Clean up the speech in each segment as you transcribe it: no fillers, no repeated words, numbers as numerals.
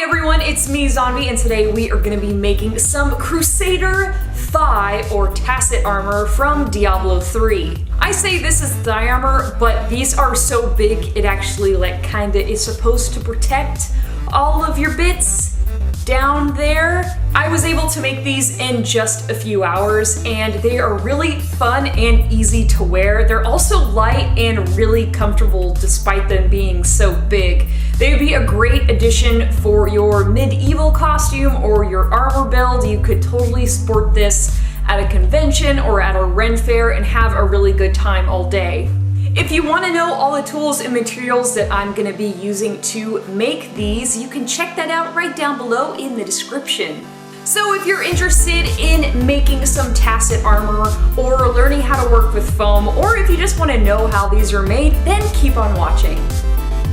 Howdy everyone, it's me Zombie, and today we are going to be making some Crusader thigh or tacet armor from Diablo 3. I say this is thigh armor, but these are so big it actually kinda is supposed to protect all of your bits down there. I was able to make these in just a few hours and they are really fun and easy to wear. They're also light and really comfortable despite them being so big. They would be a great addition for your medieval costume or your armor build. You could totally sport this at a convention or at a Ren fair and have a really good time all day. If you want to know all the tools and materials that I'm going to be using to make these, you can check that out right down below in the description. So if you're interested in making some tacet armor or learning how to work with foam, or if you just want to know how these are made, then keep on watching.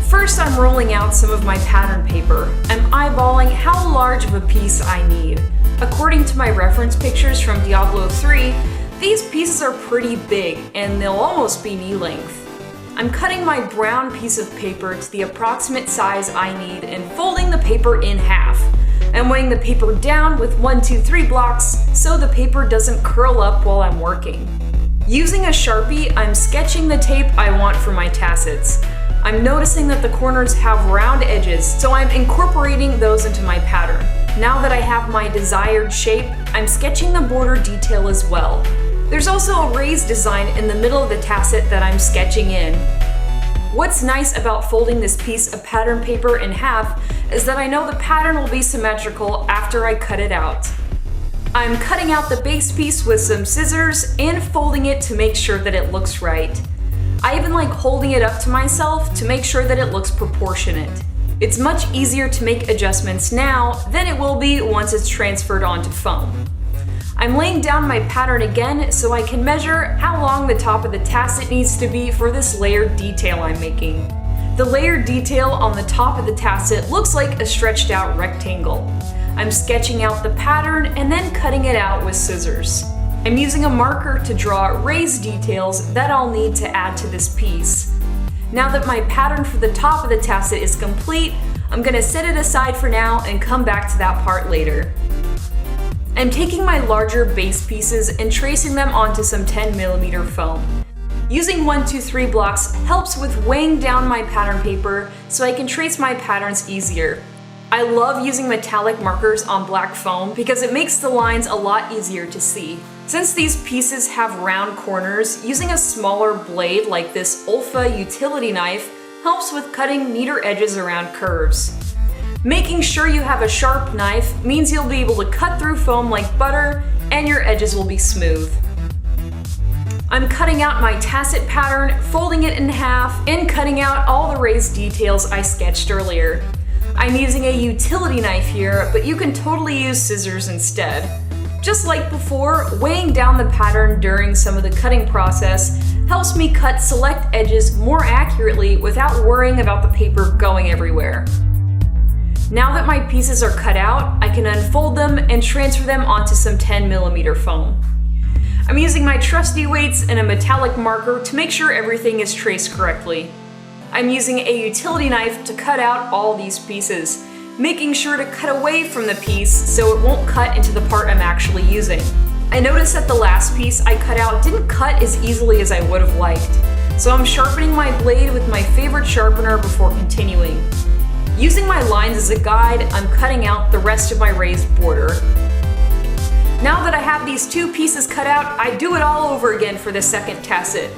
First, I'm rolling out some of my pattern paper. I'm eyeballing how large of a piece I need. According to my reference pictures from Diablo 3, these pieces are pretty big and they'll almost be knee length. I'm cutting my brown piece of paper to the approximate size I need and folding the paper in half. I'm weighing the paper down with 1, 2, 3 blocks so the paper doesn't curl up while I'm working. Using a Sharpie, I'm sketching the tape I want for my tassets. I'm noticing that the corners have round edges, so I'm incorporating those into my pattern. Now that I have my desired shape, I'm sketching the border detail as well. There's also a raised design in the middle of the tacet that I'm sketching in. What's nice about folding this piece of pattern paper in half is that I know the pattern will be symmetrical after I cut it out. I'm cutting out the base piece with some scissors and folding it to make sure that it looks right. I even like holding it up to myself to make sure that it looks proportionate. It's much easier to make adjustments now than it will be once it's transferred onto foam. I'm laying down my pattern again so I can measure how long the top of the tacet needs to be for this layered detail I'm making. The layered detail on the top of the tacet looks like a stretched out rectangle. I'm sketching out the pattern and then cutting it out with scissors. I'm using a marker to draw raised details that I'll need to add to this piece. Now that my pattern for the top of the tacet is complete, I'm going to set it aside for now and come back to that part later. I'm taking my larger base pieces and tracing them onto some 10mm foam. Using 1, 2, 3 blocks helps with weighing down my pattern paper so I can trace my patterns easier. I love using metallic markers on black foam because it makes the lines a lot easier to see. Since these pieces have round corners, using a smaller blade like this Olfa utility knife helps with cutting neater edges around curves. Making sure you have a sharp knife means you'll be able to cut through foam like butter and your edges will be smooth. I'm cutting out my tacet pattern, folding it in half, and cutting out all the raised details I sketched earlier. I'm using a utility knife here, but you can totally use scissors instead. Just like before, weighing down the pattern during some of the cutting process helps me cut select edges more accurately without worrying about the paper going everywhere. Now that my pieces are cut out, I can unfold them and transfer them onto some 10mm foam. I'm using my trusty weights and a metallic marker to make sure everything is traced correctly. I'm using a utility knife to cut out all these pieces, making sure to cut away from the piece so it won't cut into the part I'm actually using. I noticed that the last piece I cut out didn't cut as easily as I would have liked, so I'm sharpening my blade with my favorite sharpener before continuing. Using my lines as a guide, I'm cutting out the rest of my raised border. Now that I have these two pieces cut out, I do it all over again for the second tacet,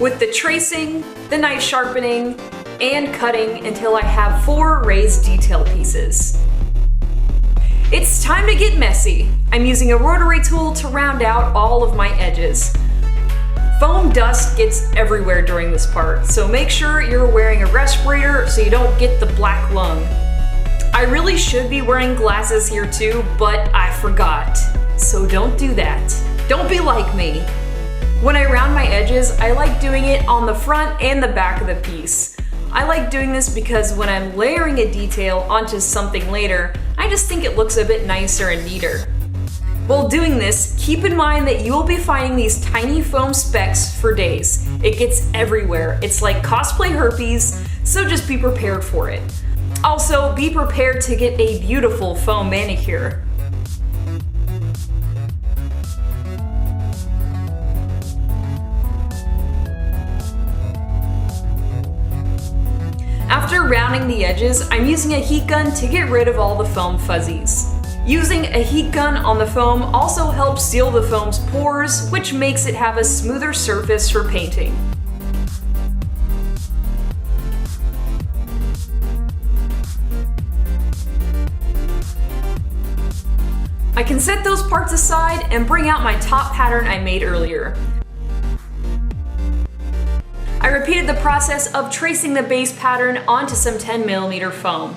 with the tracing, the knife sharpening, and cutting until I have 4 raised detail pieces. It's time to get messy. I'm using a rotary tool to round out all of my edges. Foam dust gets everywhere during this part, so make sure you're wearing a respirator so you don't get the black lung. I really should be wearing glasses here too, but I forgot. So don't do that. Don't be like me. When I round my edges, I like doing it on the front and the back of the piece. I like doing this because when I'm layering a detail onto something later, I just think it looks a bit nicer and neater. While doing this, keep in mind that you will be finding these tiny foam specks for days. It gets everywhere. It's like cosplay herpes, so just be prepared for it. Also, be prepared to get a beautiful foam manicure. After rounding the edges, I'm using a heat gun to get rid of all the foam fuzzies. Using a heat gun on the foam also helps seal the foam's pores, which makes it have a smoother surface for painting. I can set those parts aside and bring out my top pattern I made earlier. I repeated the process of tracing the base pattern onto some 10mm foam.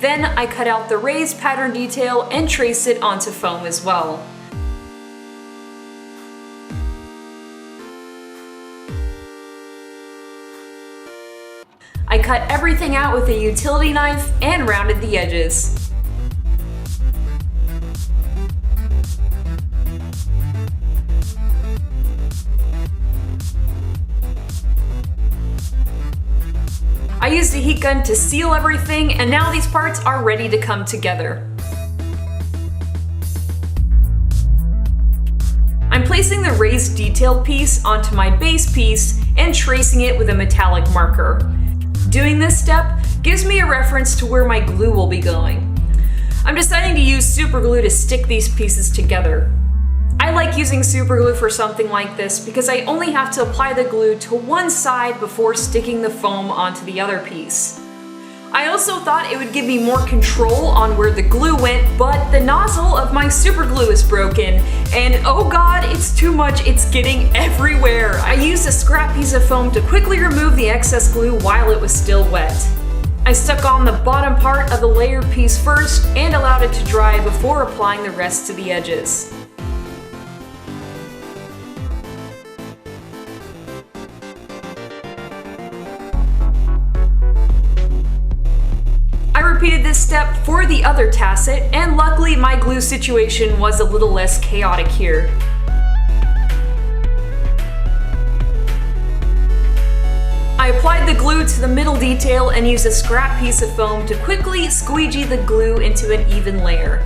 Then I cut out the raised pattern detail and traced it onto foam as well. I cut everything out with a utility knife and rounded the edges. I used a heat gun to seal everything, and now these parts are ready to come together. I'm placing the raised detailed piece onto my base piece and tracing it with a metallic marker. Doing this step gives me a reference to where my glue will be going. I'm deciding to use super glue to stick these pieces together. I like using super glue for something like this because I only have to apply the glue to one side before sticking the foam onto the other piece. I also thought it would give me more control on where the glue went, but the nozzle of my super glue is broken, and oh god, it's too much, it's getting everywhere. I used a scrap piece of foam to quickly remove the excess glue while it was still wet. I stuck on the bottom part of the layered piece first and allowed it to dry before applying the rest to the edges. I repeated this step for the other tasset, and luckily my glue situation was a little less chaotic here. I applied the glue to the middle detail and used a scrap piece of foam to quickly squeegee the glue into an even layer.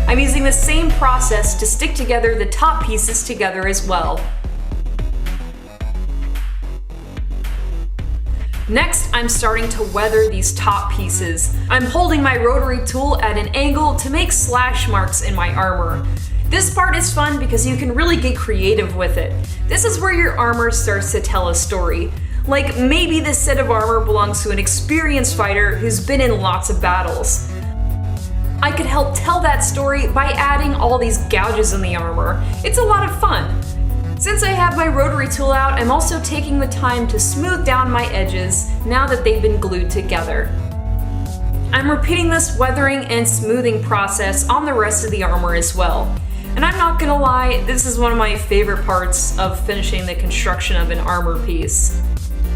I'm using the same process to stick together the top pieces together as well. Next, I'm starting to weather these top pieces. I'm holding my rotary tool at an angle to make slash marks in my armor. This part is fun because you can really get creative with it. This is where your armor starts to tell a story. Like maybe this set of armor belongs to an experienced fighter who's been in lots of battles. I could help tell that story by adding all these gouges in the armor. It's a lot of fun. Since I have my rotary tool out, I'm also taking the time to smooth down my edges now that they've been glued together. I'm repeating this weathering and smoothing process on the rest of the armor as well. And I'm not gonna lie, this is one of my favorite parts of finishing the construction of an armor piece.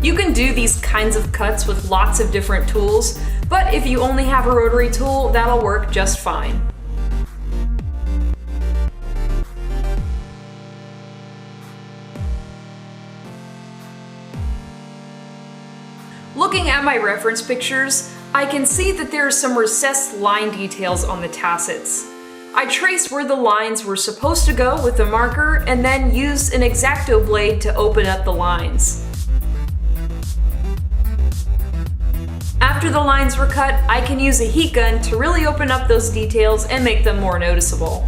You can do these kinds of cuts with lots of different tools, but if you only have a rotary tool, that'll work just fine. Looking at my reference pictures, I can see that there are some recessed line details on the tassets. I traced where the lines were supposed to go with a marker and then used an X-Acto blade to open up the lines. After the lines were cut, I can use a heat gun to really open up those details and make them more noticeable.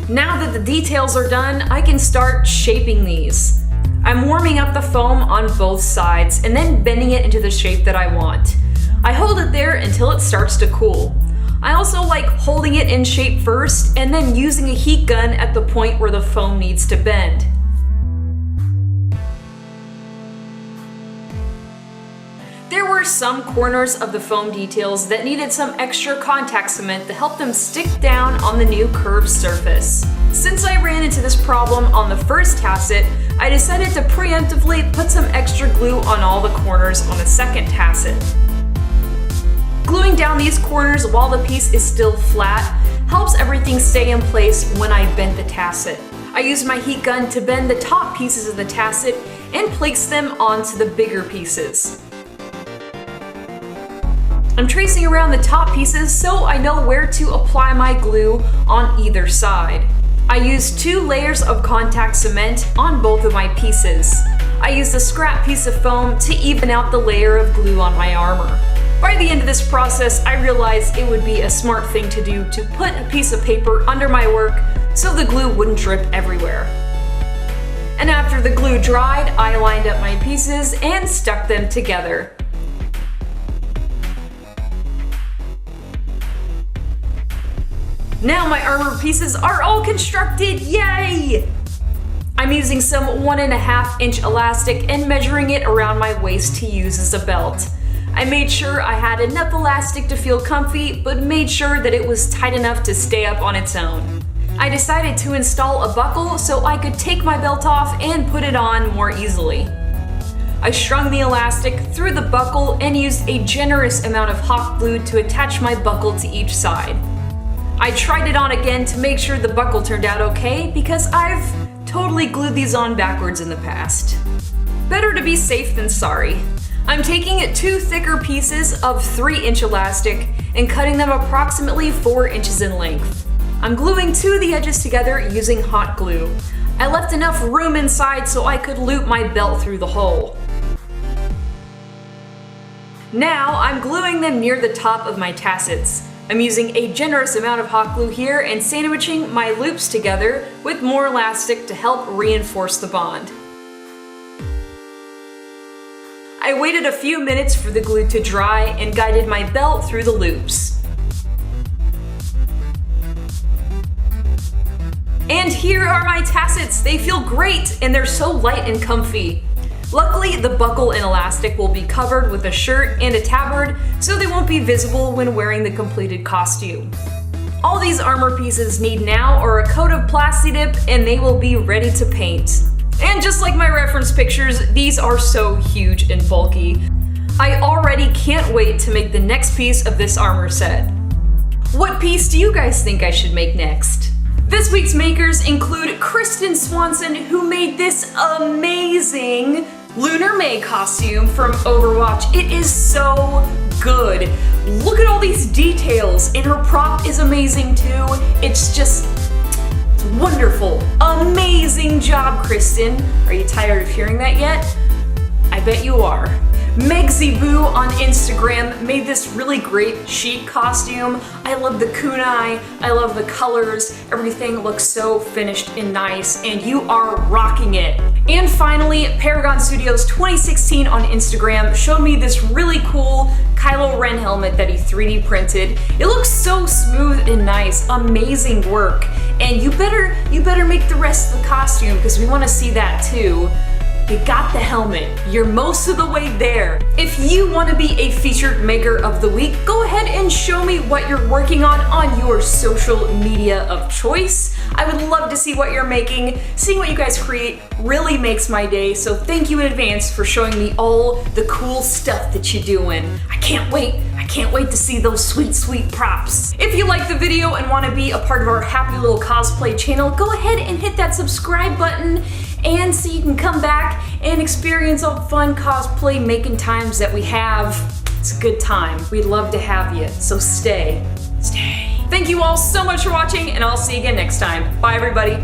Now that the details are done, I can start shaping these. I'm warming up the foam on both sides and then bending it into the shape that I want. I hold it there until it starts to cool. I also like holding it in shape first and then using a heat gun at the point where the foam needs to bend. There were some corners of the foam details that needed some extra contact cement to help them stick down on the new curved surface. Since I ran into this problem on the first tasset, I decided to preemptively put some extra glue on all the corners on the second tasset. Gluing down these corners while the piece is still flat helps everything stay in place when I bend the tasset. I used my heat gun to bend the top pieces of the tasset and place them onto the bigger pieces. I'm tracing around the top pieces so I know where to apply my glue on either side. I used 2 layers of contact cement on both of my pieces. I used a scrap piece of foam to even out the layer of glue on my armor. By the end of this process, I realized it would be a smart thing to do to put a piece of paper under my work so the glue wouldn't drip everywhere. And after the glue dried, I lined up my pieces and stuck them together. Now my armor pieces are all constructed, yay! I'm using some 1.5 inch elastic and measuring it around my waist to use as a belt. I made sure I had enough elastic to feel comfy, but made sure that it was tight enough to stay up on its own. I decided to install a buckle so I could take my belt off and put it on more easily. I strung the elastic through the buckle and used a generous amount of hot glue to attach my buckle to each side. I tried it on again to make sure the buckle turned out okay because I've totally glued these on backwards in the past. Better to be safe than sorry. I'm taking 2 thicker pieces of 3 inch elastic and cutting them approximately 4 inches in length. I'm gluing 2 of the edges together using hot glue. I left enough room inside so I could loop my belt through the hole. Now I'm gluing them near the top of my tassets. I'm using a generous amount of hot glue here and sandwiching my loops together with more elastic to help reinforce the bond. I waited a few minutes for the glue to dry and guided my belt through the loops. And here are my tassets! They feel great and they're so light and comfy. Luckily, the buckle and elastic will be covered with a shirt and a tabard, so they won't be visible when wearing the completed costume. All these armor pieces need now are a coat of Plasti Dip and they will be ready to paint. And just like my reference pictures, these are so huge and bulky. I already can't wait to make the next piece of this armor set. What piece do you guys think I should make next? This week's makers include Kristen Swanson, who made this amazing Lunar May costume from Overwatch. It is so good. Look at all these details, and her prop is amazing too. It's wonderful. Amazing job, Kristen. Are you tired of hearing that yet? I bet you are. Megsy Boo on Instagram made this really great sheet costume. I love the kunai, I love the colors, everything looks so finished and nice, and you are rocking it. And finally, Paragon Studios 2016 on Instagram showed me this really cool Kylo Ren helmet that he 3D printed. It looks so smooth and nice, amazing work. And you better make the rest of the costume because we want to see that too. You got the helmet. You're most of the way there. If you want to be a featured maker of the week, go ahead and show me what you're working on your social media of choice. I would love to see what you're making. Seeing what you guys create really makes my day, so thank you in advance for showing me all the cool stuff that you're doing. I can't wait to see those sweet, sweet props. If you like the video and want to be a part of our happy little cosplay channel, go ahead and hit that subscribe button and so you can come back and experience all the fun cosplay making times that we have. It's a good time. We'd love to have you, so stay. Thank you all so much for watching, and I'll see you again next time. Bye, everybody.